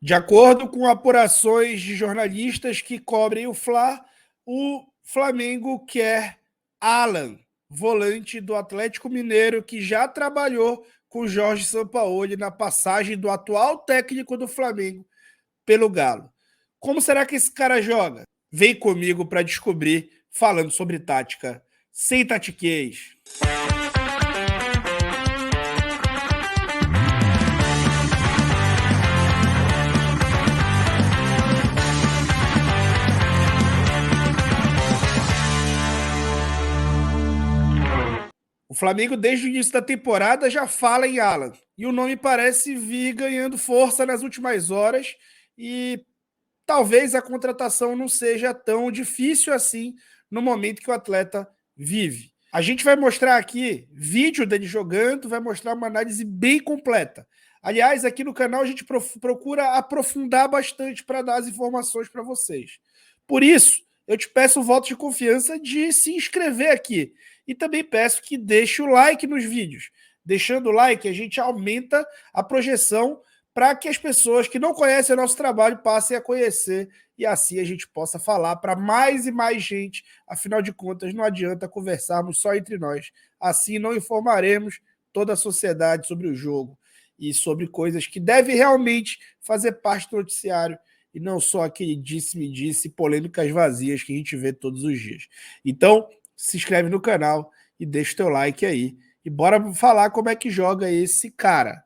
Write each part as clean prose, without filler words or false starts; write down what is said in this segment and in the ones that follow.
De acordo com apurações de jornalistas que cobrem o Fla, o Flamengo quer Alan, volante do Atlético Mineiro, que já trabalhou com Jorge Sampaoli na passagem do atual técnico do Flamengo pelo Galo. Como será que esse cara joga? Vem comigo para descobrir, falando sobre tática sem tatiquez. O Flamengo, desde o início da temporada, já fala em Alan. E o nome parece vir ganhando força nas últimas horas. E talvez a contratação não seja tão difícil assim no momento que o atleta vive. A gente vai mostrar aqui vídeo dele jogando, vai mostrar uma análise bem completa. Aliás, aqui no canal a gente procura aprofundar bastante para dar as informações para vocês. Por isso, eu te peço o voto de confiança de se inscrever aqui. E também peço que deixe o like nos vídeos. Deixando o like, a gente aumenta a projeção para que as pessoas que não conhecem o nosso trabalho passem a conhecer e assim a gente possa falar para mais e mais gente. Afinal de contas, não adianta conversarmos só entre nós. Assim não informaremos toda a sociedade sobre o jogo e sobre coisas que devem realmente fazer parte do noticiário e não só aquele disse-me-disse, polêmicas vazias que a gente vê todos os dias. Então, se inscreve no canal e deixa o teu like aí. E bora falar como é que joga esse cara.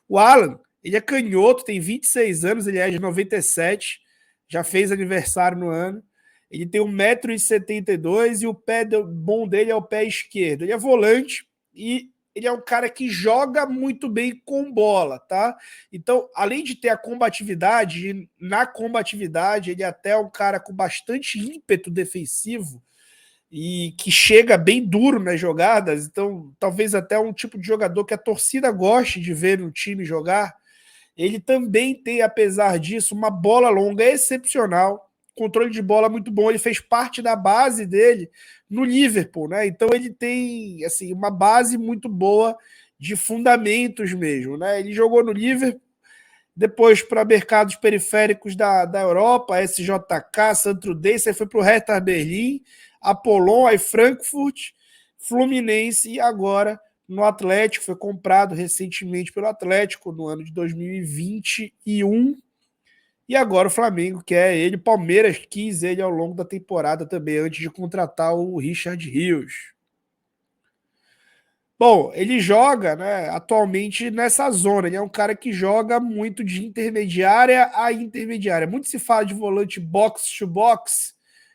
O Alan, ele é canhoto, tem 26 anos, ele é de 97, já fez aniversário no ano. Ele tem 1,72 m e o pé bom dele é o pé esquerdo. Ele é volante e ele é um cara que joga muito bem com bola, tá? Então, além de ter a combatividade, na combatividade ele é até um cara com bastante ímpeto defensivo e que chega bem duro nas jogadas, então talvez até um tipo de jogador que a torcida goste de ver no time jogar. Ele também tem, apesar disso, uma bola longa excepcional, controle de bola muito bom, ele fez parte da base dele no Liverpool, né? Então ele tem assim uma base muito boa de fundamentos mesmo, né? Ele jogou no Liverpool, depois para mercados periféricos da Europa, SJK, Santrudência, foi para o Hertha Berlim, Apollon, aí Frankfurt, Fluminense e agora no Atlético, foi comprado recentemente pelo Atlético no ano de 2021 e agora o Flamengo quer ele, Palmeiras quis ele ao longo da temporada também, antes de contratar o Richard Rios. Bom, ele joga, né, atualmente nessa zona. Ele é um cara que joga muito de intermediária a intermediária. Muito se fala de volante box to box.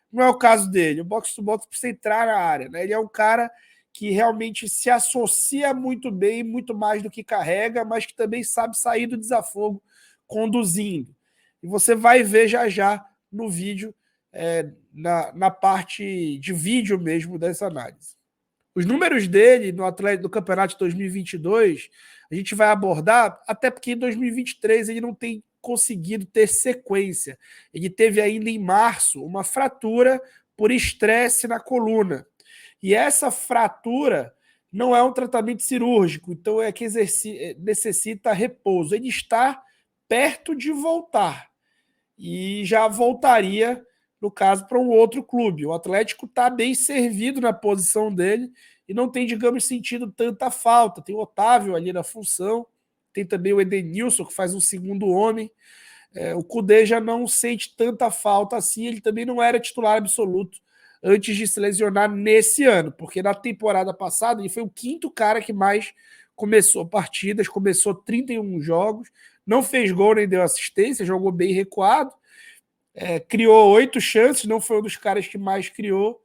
Não é o caso dele. O box to box precisa entrar na área, né? Ele é um cara que realmente se associa muito bem, muito mais do que carrega, mas que também sabe sair do desafogo conduzindo. E você vai ver já já no vídeo, na parte de vídeo mesmo dessa análise. Os números dele no Atlético do Campeonato de 2022, a gente vai abordar, até porque em 2023 ele não tem conseguido ter sequência. Ele teve ainda em março uma fratura por estresse na coluna. E essa fratura não é um tratamento cirúrgico, então é que necessita repouso. Ele está perto de voltar e já voltaria, no caso, para um outro clube. O Atlético está bem servido na posição dele e não tem, digamos, sentido tanta falta. Tem o Otávio ali na função, tem também o Edenilson, que faz um segundo homem. O Kudê já não sente tanta falta assim, ele também não era titular absoluto antes de se lesionar nesse ano, porque na temporada passada ele foi o quinto cara que mais começou partidas, começou 31 jogos, não fez gol nem deu assistência, jogou bem recuado, criou 8 chances, não foi um dos caras que mais criou,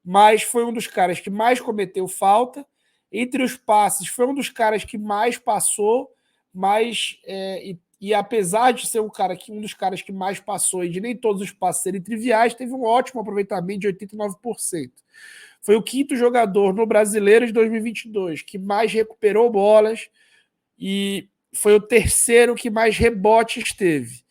mas foi um dos caras que mais cometeu falta. Entre os passes, foi um dos caras que mais passou, mas e apesar de ser um dos caras que mais passou e de nem todos os passes serem triviais, teve um ótimo aproveitamento de 89%. Foi o quinto jogador no Brasileiro de 2022 que mais recuperou bolas e foi o terceiro que mais rebotes teve.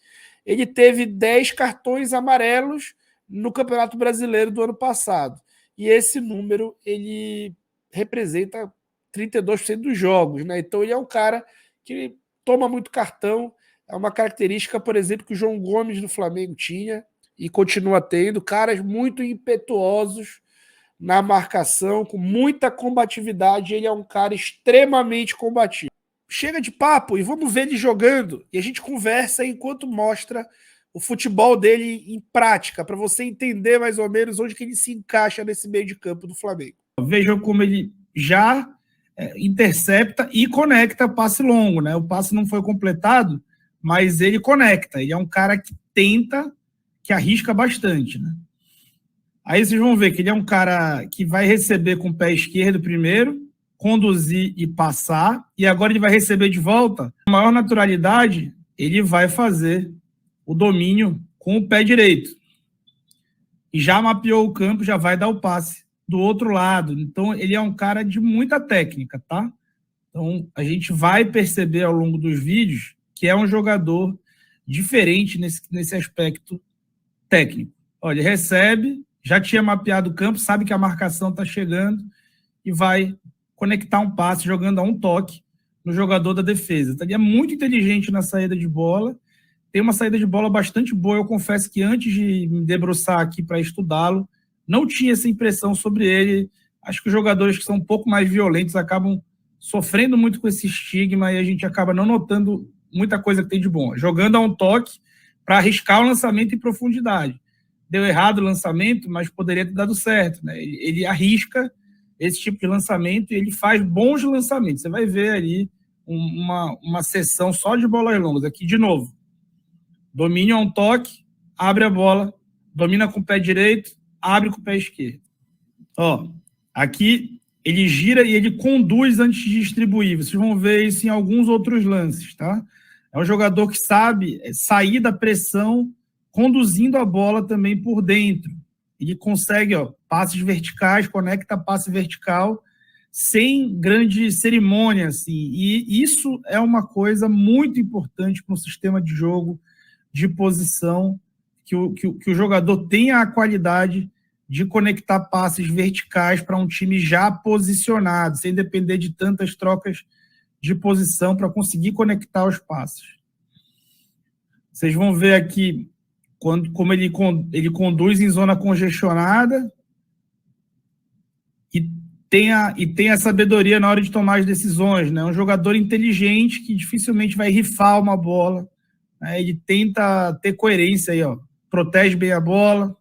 Ele teve 10 cartões amarelos no Campeonato Brasileiro do ano passado. E esse número ele representa 32% dos jogos, né? Então ele é um cara que toma muito cartão. é uma característica, por exemplo, que o João Gomes do Flamengo tinha e continua tendo, caras muito impetuosos na marcação, com muita combatividade. Ele é um cara extremamente combativo. Chega de papo e vamos ver ele jogando. E a gente conversa enquanto mostra o futebol dele em prática, para você entender mais ou menos onde que ele se encaixa nesse meio de campo do Flamengo. Vejam como ele já intercepta e conecta passe longo, né? O passe não foi completado, mas ele conecta. Ele é um cara que tenta, que arrisca bastante, né? Aí vocês vão ver que ele é um cara que vai receber com o pé esquerdo primeiro, conduzir e passar, e agora ele vai receber de volta. Com maior naturalidade, ele vai fazer o domínio com o pé direito. E já mapeou o campo, já vai dar o passe do outro lado. Então, ele é um cara de muita técnica, tá? Então, a gente vai perceber ao longo dos vídeos que é um jogador diferente nesse aspecto técnico. Olha, ele recebe, já tinha mapeado o campo, sabe que a marcação está chegando e vai conectar um passe jogando a um toque no jogador da defesa. Então, ele é muito inteligente na saída de bola, tem uma saída de bola bastante boa. Eu confesso que antes de me debruçar aqui para estudá-lo, não tinha essa impressão sobre ele. Acho que os jogadores que são um pouco mais violentos acabam sofrendo muito com esse estigma e a gente acaba não notando muita coisa que tem de bom. Jogando a um toque para arriscar o lançamento em profundidade. Deu errado o lançamento, mas poderia ter dado certo, né? Ele arrisca esse tipo de lançamento e ele faz bons lançamentos. Você vai ver ali uma sessão só de bolas longas. Aqui, de novo, domínio a um toque, abre a bola, domina com o pé direito, abre com o pé esquerdo. Ó, aqui ele gira e ele conduz antes de distribuir. Vocês vão ver isso em alguns outros lances, tá? É um jogador que sabe sair da pressão conduzindo a bola também por dentro. Ele consegue, ó, passes verticais, conecta passe vertical sem grande cerimônia, assim. E isso é uma coisa muito importante para um sistema de jogo, de posição, que o jogador tenha a qualidade de conectar passes verticais para um time já posicionado, sem depender de tantas trocas de posição para conseguir conectar os passes. Vocês vão ver aqui como ele conduz em zona congestionada e tem a sabedoria na hora de tomar as decisões, né? Um jogador inteligente que dificilmente vai rifar uma bola, né? Ele tenta ter coerência aí, ó, protege bem a bola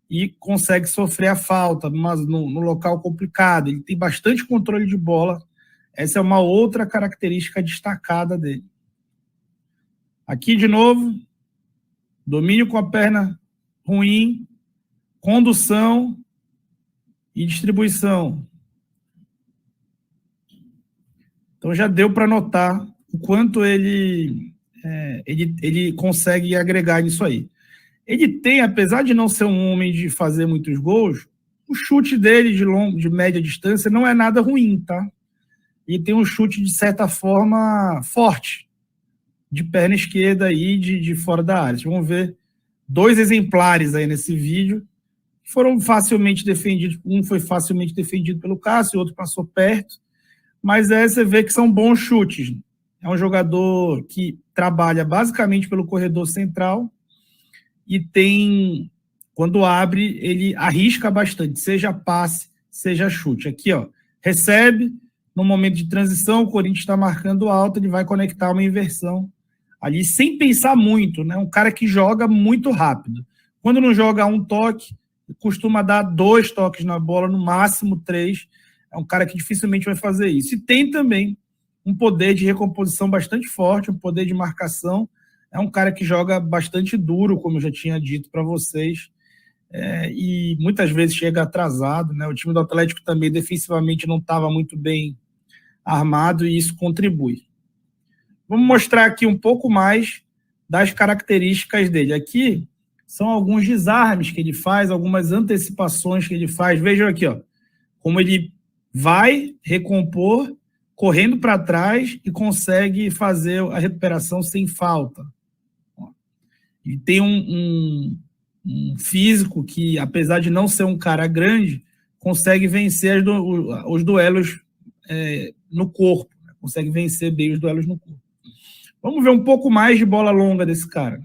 e consegue sofrer a falta mas no local complicado. Ele tem bastante controle de bola. Essa é uma outra característica destacada dele. Aqui, de novo, domínio com a perna ruim, condução e distribuição. Então já deu para notar o quanto ele consegue agregar nisso aí. Ele tem, apesar de não ser um homem de fazer muitos gols, o chute dele de média distância não é nada ruim, tá? Ele tem um chute, de certa forma, forte, de perna esquerda aí, de fora da área. Vocês vão ver 2 exemplares aí nesse vídeo, que foram facilmente defendidos. Um foi facilmente defendido pelo Cássio, o outro passou perto, mas você vê que são bons chutes. É um jogador que trabalha basicamente pelo corredor central e tem, quando abre, ele arrisca bastante, seja passe, seja chute. Aqui, ó, recebe, no momento de transição, o Corinthians está marcando alto, ele vai conectar uma inversão ali sem pensar muito, né? Um cara que joga muito rápido. Quando não joga um toque, costuma dar 2 toques na bola, no máximo 3. É um cara que dificilmente vai fazer isso. E tem também um poder de recomposição bastante forte, um poder de marcação. É um cara que joga bastante duro, como eu já tinha dito para vocês, e muitas vezes chega atrasado, né? O time do Atlético também defensivamente não estava muito bem armado e isso contribui. Vamos mostrar aqui um pouco mais das características dele. Aqui são alguns desarmes que ele faz, algumas antecipações que ele faz. Vejam aqui, ó, como ele vai recompor, correndo para trás e consegue fazer a recuperação sem falta. Ele tem um físico que, apesar de não ser um cara grande, consegue vencer os duelos no corpo, né? Consegue vencer bem os duelos no corpo. Vamos ver um pouco mais de bola longa desse cara.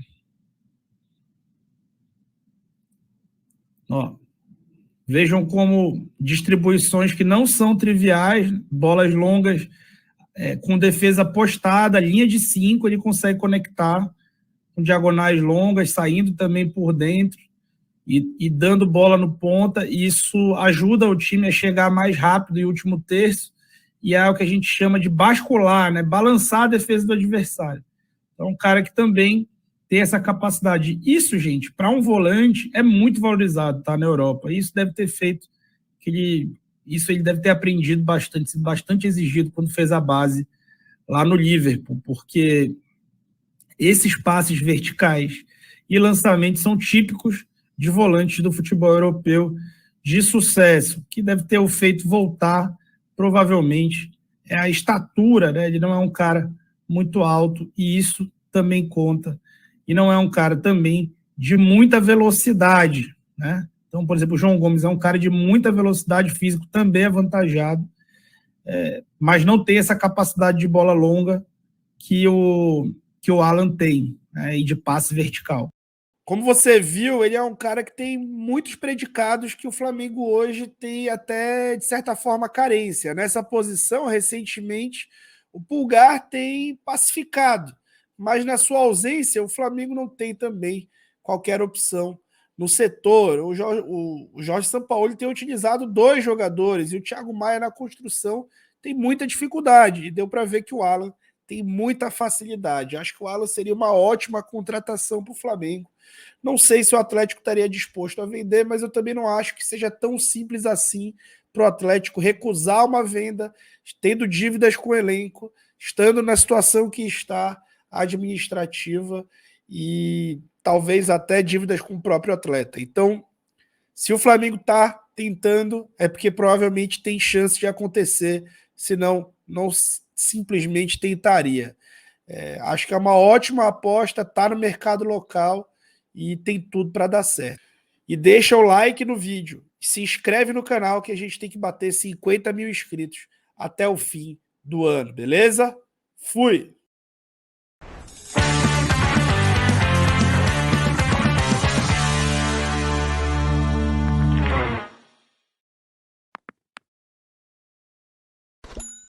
Ó, vejam como distribuições que não são triviais, bolas longas com defesa postada, linha de 5, ele consegue conectar com diagonais longas, saindo também por dentro e dando bola no ponta. Isso ajuda o time a chegar mais rápido em último terço e é o que a gente chama de bascular, né? Balançar a defesa do adversário. Então, um cara que também tem essa capacidade. Isso, gente, para um volante é muito valorizado, tá, na Europa. Isso deve ter feito isso ele deve ter aprendido bastante, sido bastante exigido quando fez a base lá no Liverpool, porque esses passes verticais e lançamentos são típicos de volantes do futebol europeu de sucesso, que deve ter o feito voltar, provavelmente, é a estatura, né? Ele não é um cara muito alto, e isso também conta. E não é um cara também de muita velocidade, né? Então, por exemplo, o João Gomes é um cara de muita velocidade, físico também avantajado, mas não tem essa capacidade de bola longa que o Alan tem, né, e de passe vertical. Como você viu, ele é um cara que tem muitos predicados que o Flamengo hoje tem até, de certa forma, carência. Nessa posição, recentemente, o Pulgar tem pacificado, mas na sua ausência, o Flamengo não tem também qualquer opção no setor. O Jorge Sampaoli tem utilizado 2 jogadores e o Thiago Maia na construção tem muita dificuldade. E deu para ver que o Alan tem muita facilidade. Acho que o Alan seria uma ótima contratação para o Flamengo. Não sei se o Atlético estaria disposto a vender, mas eu também não acho que seja tão simples assim para o Atlético recusar uma venda, tendo dívidas com o elenco, estando na situação que está administrativa e talvez até dívidas com o próprio atleta. Então, se o Flamengo está tentando, é porque provavelmente tem chance de acontecer, senão não simplesmente tentaria. Acho que é uma ótima aposta, está no mercado local e tem tudo para dar certo. E deixa o like no vídeo, se inscreve no canal que a gente tem que bater 50 mil inscritos até o fim do ano, beleza? Fui!